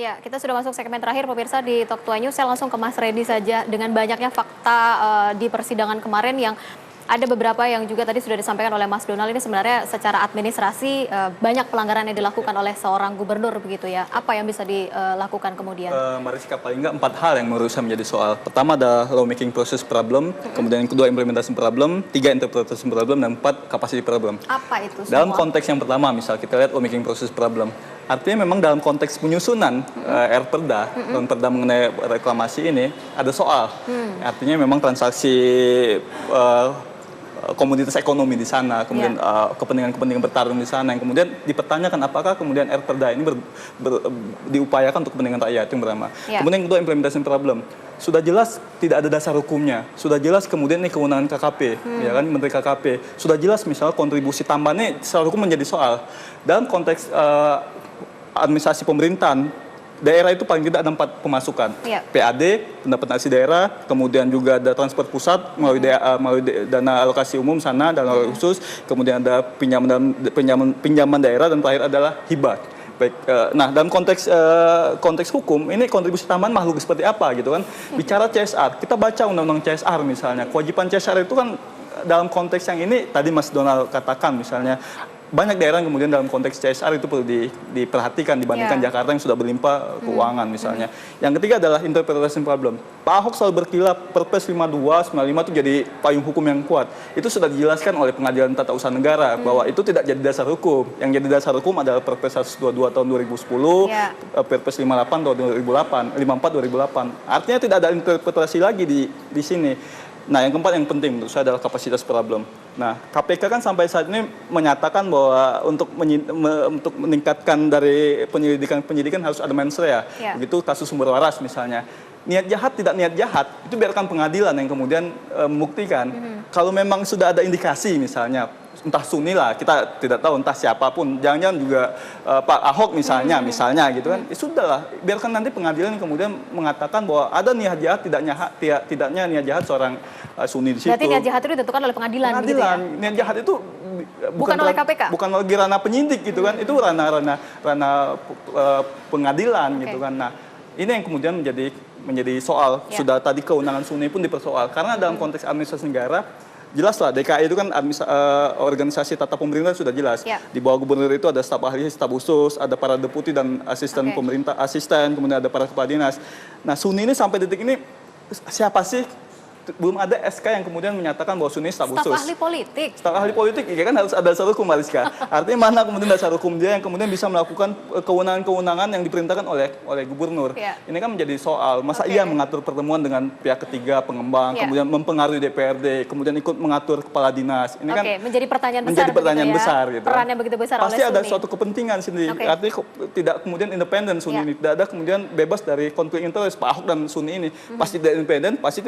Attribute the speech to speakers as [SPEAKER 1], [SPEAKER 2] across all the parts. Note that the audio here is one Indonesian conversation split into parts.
[SPEAKER 1] Ya, kita sudah masuk segmen terakhir pemirsa di Talk Tua News. Saya langsung ke Mas Redi saja dengan banyaknya fakta di persidangan kemarin yang ada beberapa yang juga tadi sudah disampaikan oleh Mas Donald. Ini sebenarnya secara administrasi banyak pelanggaran yang dilakukan oleh seorang gubernur begitu ya. Apa yang bisa dilakukan kemudian?
[SPEAKER 2] Mariska, paling nggak 4 hal yang menurut saya menjadi soal. Pertama ada lawmaking process problem, kemudian yang kedua implementation problem, 3 interpretation problem, dan 4 capacity problem.
[SPEAKER 1] Apa itu semua?
[SPEAKER 2] Dalam konteks yang pertama, misal kita lihat lawmaking process problem. Artinya memang dalam konteks penyusunan RPerda, Perda mengenai reklamasi ini ada soal. Artinya memang transaksi komoditas ekonomi di sana, kemudian kepentingan-kepentingan bertarung di sana, yang kemudian dipertanyakan apakah kemudian RPerda ini diupayakan untuk kepentingan rakyat, itu yang pertama. Kemudian yang kedua implementation problem. Sudah jelas tidak ada dasar hukumnya, sudah jelas kemudian ini kewenangan KKP, ya kan, Menteri KKP. Sudah jelas misalnya kontribusi tambahannya secara hukum menjadi soal. Dalam konteks administrasi pemerintahan, daerah itu paling tidak ada 4 pemasukan. PAD, pendapatan asli daerah, kemudian juga ada transfer pusat melalui dana alokasi umum sana, dana khusus, kemudian ada pinjaman daerah, dan terakhir adalah hibah. Baik, nah dalam konteks hukum ini kontribusi tambahan makhluk seperti apa gitu kan? Bicara CSR, kita baca undang-undang CSR misalnya, kewajiban CSR itu kan dalam konteks yang ini tadi Mas Donald katakan misalnya. Banyak daerah yang kemudian dalam konteks CSR itu perlu diperhatikan dibandingkan Jakarta yang sudah berlimpah keuangan misalnya. Yang ketiga adalah interpretation problem. Pak Ahok selalu berkilah Perpres 52, 95 itu jadi payung hukum yang kuat. Itu sudah dijelaskan oleh Pengadilan Tata Usaha Negara bahwa itu tidak jadi dasar hukum. Yang jadi dasar hukum adalah Perpres 122 tahun 2010, Perpres 58 tahun 2008, 54 2008. Artinya tidak ada interpretasi lagi di sini. Nah, yang keempat yang penting menurut saya adalah kapasitas problem. Nah, KPK kan sampai saat ini menyatakan bahwa untuk meningkatkan dari penyidikan harus ada mens rea. Begitu kasus sumber waras misalnya. Niat jahat tidak niat jahat, itu biarkan pengadilan yang kemudian membuktikan. Kalau memang sudah ada indikasi misalnya, entah Suni lah, kita tidak tahu, entah siapapun, jangan-jangan juga Pak Ahok misalnya gitu kan, ya sudahlah, biarkan nanti pengadilan kemudian mengatakan bahwa ada niat jahat, tidaknya niat jahat seorang Suni di situ.
[SPEAKER 1] Berarti niat jahat itu ditentukan oleh pengadilan.
[SPEAKER 2] Pengadilan, gitu ya? Niat jahat itu bukan oleh KPK, bukan lagi ranah penyidik gitu kan, itu ranah pengadilan gitu kan. Nah, ini yang kemudian menjadi soal. Sudah tadi kewenangan Suni pun dipersoal karena dalam konteks administrasi negara jelas lah, DKI itu kan organisasi tata pemerintah sudah jelas. Di bawah gubernur itu ada staf ahli, staf khusus, ada para deputi dan asisten pemerintah, kemudian ada para kepala dinas. Nah, Suni ini sampai detik ini siapa sih? Belum ada SK yang kemudian menyatakan bahwa Suni staf khusus.
[SPEAKER 1] Staf ahli politik.
[SPEAKER 2] Staf ahli politik, ya kan harus ada dasar hukum, Mariska. Artinya mana kemudian dasar hukum dia yang kemudian bisa melakukan kewenangan-kewenangan yang diperintahkan oleh gubernur. Ini kan menjadi soal, masa ia mengatur pertemuan dengan pihak ketiga, pengembang, kemudian mempengaruhi DPRD, kemudian ikut mengatur kepala dinas. Ini kan
[SPEAKER 1] menjadi pertanyaan besar.
[SPEAKER 2] Menjadi pertanyaan besar gitu.
[SPEAKER 1] Perannya begitu besar
[SPEAKER 2] pasti
[SPEAKER 1] oleh
[SPEAKER 2] ada
[SPEAKER 1] Suni.
[SPEAKER 2] suatu kepentingan sendiri. Artinya tidak kemudian independen Suni ini. Tidak ada kemudian bebas dari konflik interest Pak Ahok dan Suni ini. Pasti tidak independen, pasti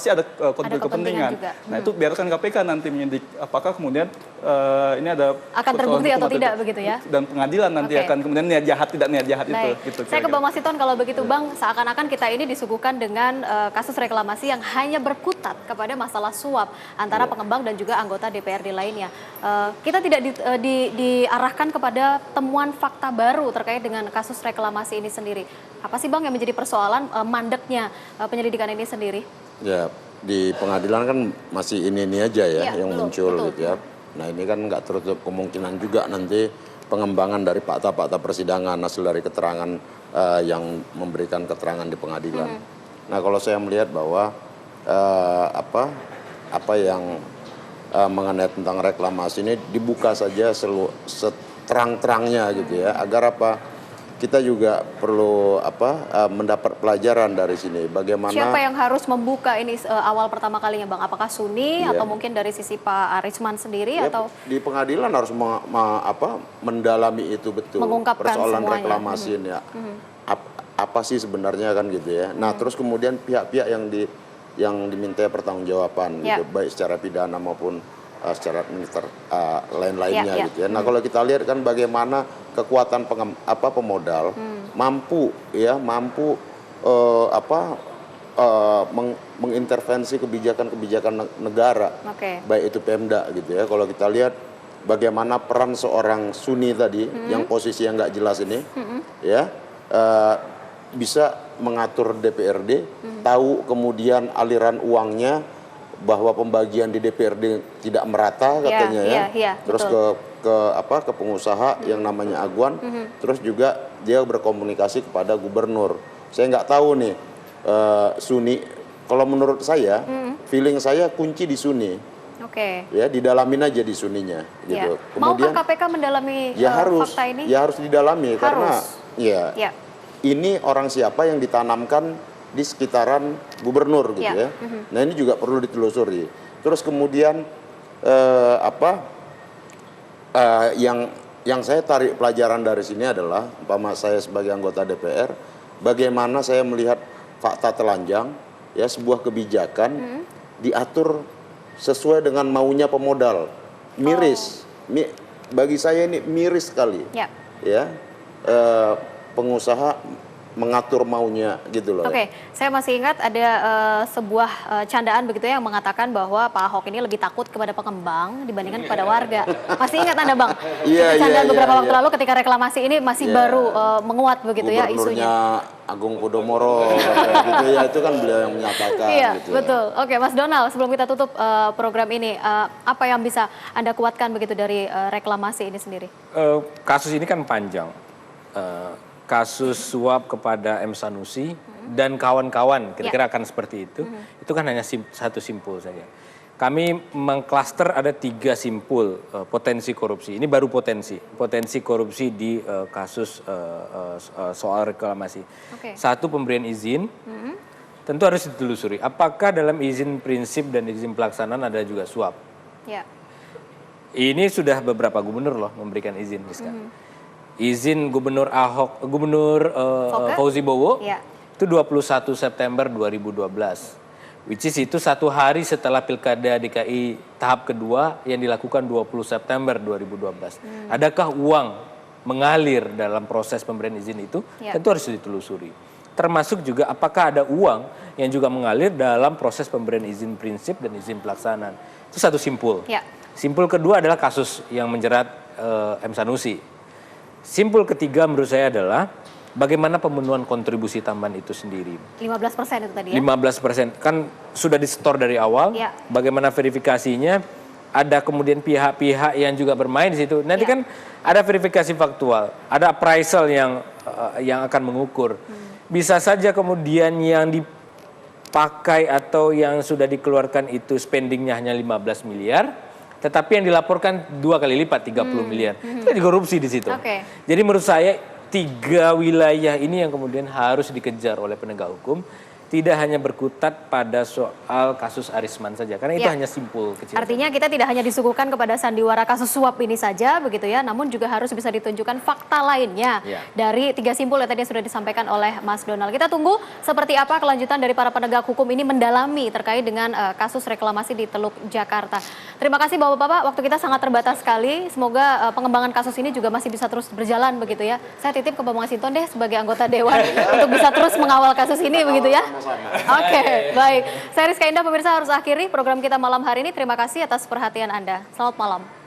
[SPEAKER 2] ada konflik kepentingan. Nah, itu biarkan KPK nanti menyidik apakah kemudian ini ada
[SPEAKER 1] akan terbukti atau tidak begitu ya.
[SPEAKER 2] Dan pengadilan nanti akan kemudian niat jahat tidak niat jahat itu gitu.
[SPEAKER 1] Saya ke Bang Masinton, kalau begitu Bang, seakan-akan kita ini disuguhkan dengan kasus reklamasi yang hanya berkutat kepada masalah suap antara pengembang dan juga anggota DPRD lainnya. Kita tidak diarahkan kepada temuan fakta baru terkait dengan kasus reklamasi ini sendiri. Apa sih Bang yang menjadi persoalan mandeknya penyelidikan ini sendiri?
[SPEAKER 3] Ya, di pengadilan kan masih ini aja ya yang muncul gitu ya. Nah, ini kan nggak tertutup kemungkinan juga nanti pengembangan dari fakta-fakta persidangan hasil dari keterangan yang memberikan keterangan di pengadilan. Nah, kalau saya melihat bahwa apa yang mengenai tentang reklamasi ini dibuka saja seterang-terangnya gitu ya, agar kita juga perlu mendapat pelajaran dari sini. Bagaimana?
[SPEAKER 1] Siapa yang harus membuka ini awal pertama kalinya, Bang? Apakah Suni atau mungkin dari sisi Pak Arisman sendiri atau
[SPEAKER 3] di pengadilan harus mendalami itu betul.
[SPEAKER 1] Mengungkapkan
[SPEAKER 3] persoalan
[SPEAKER 1] semuanya.
[SPEAKER 3] reklamasi ini ya. Apa sih sebenarnya kan gitu ya. Nah, terus kemudian pihak-pihak yang diminta pertanggungjawaban gitu, baik secara pidana maupun secara administratif lain-lainnya gitu ya. Nah, kalau kita lihat kan bagaimana kekuatan pemodal mampu mengintervensi kebijakan negara, baik itu Pemda gitu ya. Kalau kita lihat bagaimana peran seorang Suni tadi yang posisi yang nggak jelas ini, ya bisa mengatur DPRD, tahu kemudian aliran uangnya, bahwa pembagian di DPRD tidak merata katanya terus ke pengusaha yang namanya aguan, terus juga dia berkomunikasi kepada gubernur. Saya nggak tahu nih Suni, kalau menurut saya feeling saya kunci di Suni. Ya, didalamin aja di Suninya gitu.
[SPEAKER 1] Kemudian maukah KPK mendalami fakta ini?
[SPEAKER 3] Ya harus didalami karena ini orang siapa yang ditanamkan di sekitaran gubernur gitu ya. Nah, ini juga perlu ditelusuri. Terus kemudian yang saya tarik pelajaran dari sini adalah, umpama saya sebagai anggota DPR, bagaimana saya melihat fakta telanjang ya, sebuah kebijakan diatur sesuai dengan maunya pemodal. Miris. Bagi saya ini miris sekali. Ya. Pengusaha mengatur maunya gitu loh.
[SPEAKER 1] Saya masih ingat ada sebuah candaan begitu ya yang mengatakan bahwa Pak Ahok ini lebih takut kepada pengembang dibandingkan kepada warga. Masih ingat Anda, Bang? Candaan beberapa waktu lalu ketika reklamasi ini masih baru menguat begitu ya isunya.
[SPEAKER 3] Gubernurnya Agung Podomoro gitu ya, itu kan beliau yang menyatakan gitu.
[SPEAKER 1] Betul. Mas Donald, sebelum kita tutup program ini, apa yang bisa Anda kuatkan begitu dari reklamasi ini sendiri?
[SPEAKER 4] Kasus ini kan panjang. Kasus suap kepada M. Sanusi dan kawan-kawan, kira-kira akan seperti itu kan hanya satu simpul saja. Kami mengklaster ada 3 simpul potensi korupsi. Ini baru potensi korupsi di kasus soal reklamasi. Satu, pemberian izin, tentu harus ditelusuri. Apakah dalam izin prinsip dan izin pelaksanaan ada juga suap? Ini sudah beberapa gubernur loh memberikan izin, Rizka. Izin Gubernur Ahok, Fauzi Bowo itu 21 September 2012. Which is itu 1 hari setelah Pilkada DKI tahap kedua yang dilakukan 20 September 2012. Adakah uang mengalir dalam proses pemberian izin itu? Tentu harus ditelusuri. Termasuk juga apakah ada uang yang juga mengalir dalam proses pemberian izin prinsip dan izin pelaksanaan. Itu satu simpul. Simpul kedua adalah kasus yang menjerat M. Sanusi. Simpul ketiga menurut saya adalah bagaimana pemenuhan kontribusi tambahan itu sendiri.
[SPEAKER 1] 15% itu tadi ya?
[SPEAKER 4] 15%. Kan sudah disetor dari awal, bagaimana verifikasinya, ada kemudian pihak-pihak yang juga bermain di situ. Nanti kan ada verifikasi faktual, ada appraisal yang akan mengukur. Bisa saja kemudian yang dipakai atau yang sudah dikeluarkan itu spendingnya hanya 15 miliar, tetapi yang dilaporkan 2 kali lipat 30 miliar. Itu korupsi di situ. Jadi menurut saya 3 wilayah ini yang kemudian harus dikejar oleh penegak hukum. Tidak hanya berkutat pada soal kasus Arisman saja, karena itu hanya simpul kecil.
[SPEAKER 1] Artinya kita tidak hanya disuguhkan kepada sandiwara kasus suap ini saja, begitu ya, namun juga harus bisa ditunjukkan fakta lainnya dari 3 simpul yang tadi sudah disampaikan oleh Mas Donald. Kita tunggu seperti apa kelanjutan dari para penegak hukum ini mendalami terkait dengan kasus reklamasi di Teluk Jakarta. Terima kasih Bapak-Bapak, waktu kita sangat terbatas sekali. Semoga pengembangan kasus ini juga masih bisa terus berjalan begitu ya. Saya titip ke Bang Masinton deh sebagai anggota Dewan untuk bisa terus mengawal kasus ini begitu ya. Baik. Saya Rizka Indah, pemirsa harus akhiri program kita malam hari ini. Terima kasih atas perhatian Anda. Selamat malam.